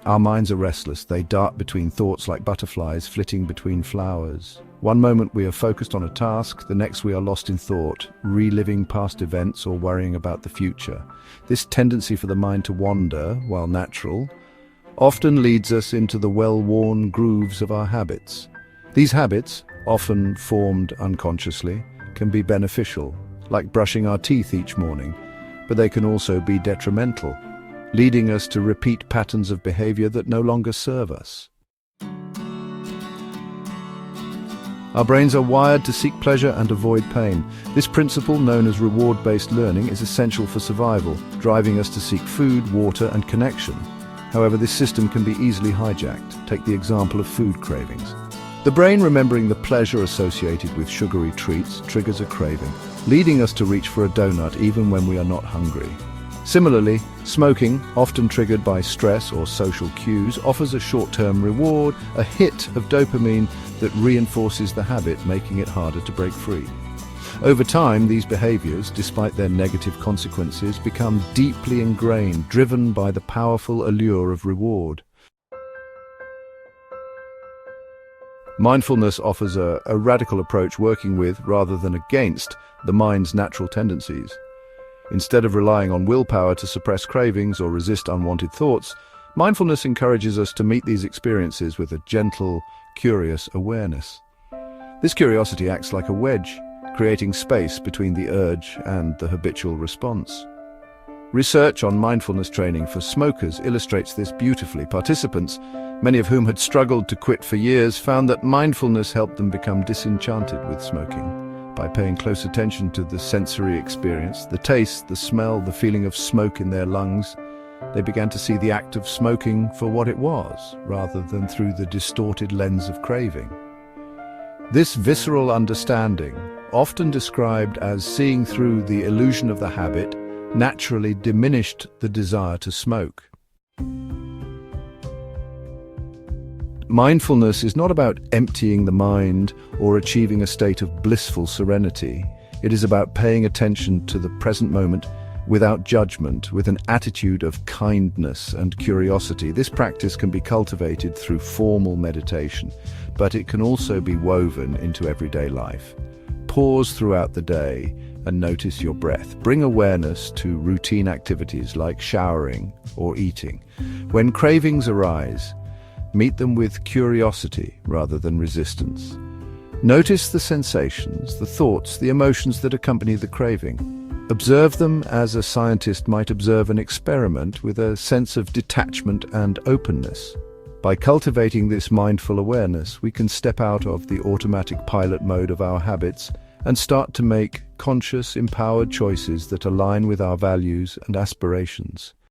Our minds are restless. They dart between thoughts like butterflies flitting between flowers. One moment we are focused on a task, the next we are lost in thought, reliving past events or worrying about the future. This tendency for the mind to wander, while natural, often leads us into the well-worn grooves of our habits. These habits, often formed unconsciously, can be beneficial, like brushing our teeth each morning, but they can also be detrimental, leading us to repeat patterns of behavior that no longer serve us. Our brains are wired to seek pleasure and avoid pain. This principle, known as reward-based learning, is essential for survival, driving us to seek food, water, and connection. However, this system can be easily hijacked. Take the example of food cravings. The brain, remembering the pleasure associated with sugary treats, triggers a craving, leading us to reach for a donut even when we are not hungry. Similarly, smoking, often triggered by stress or social cues, offers a short-term reward, a hit of dopamine that reinforces the habit, making it harder to break free. Over time, these behaviors, despite their negative consequences, become deeply ingrained, driven by the powerful allure of reward. Mindfulness offers a radical approach, working with, rather than against, the mind's natural tendencies. Instead of relying on willpower to suppress cravings or resist unwanted thoughts, mindfulness encourages us to meet these experiences with a gentle, curious awareness. This curiosity acts like a wedge, creating space between the urge and the habitual response. Research on mindfulness training for smokers illustrates this beautifully. Participants, many of whom had struggled to quit for years, found that mindfulness helped them become disenchanted with smoking. By paying close attention to the sensory experience, the taste, the smell, the feeling of smoke in their lungs, they began to see the act of smoking for what it was, rather than through the distorted lens of craving. This visceral understanding, often described as seeing through the illusion of the habit, naturally diminished the desire to smoke. Mindfulness is not about emptying the mind or achieving a state of blissful serenity. It is about paying attention to the present moment without judgment, with an attitude of kindness and curiosity. This practice can be cultivated through formal meditation, but it can also be woven into everyday life. Pause throughout the day and notice your breath. Bring awareness to routine activities like showering or eating. When cravings arise, meet them with curiosity rather than resistance. Notice the sensations, the thoughts, the emotions that accompany the craving. Observe them as a scientist might observe an experiment, with a sense of detachment and openness. By cultivating this mindful awareness, we can step out of the automatic pilot mode of our habits and start to make conscious, empowered choices that align with our values and aspirations.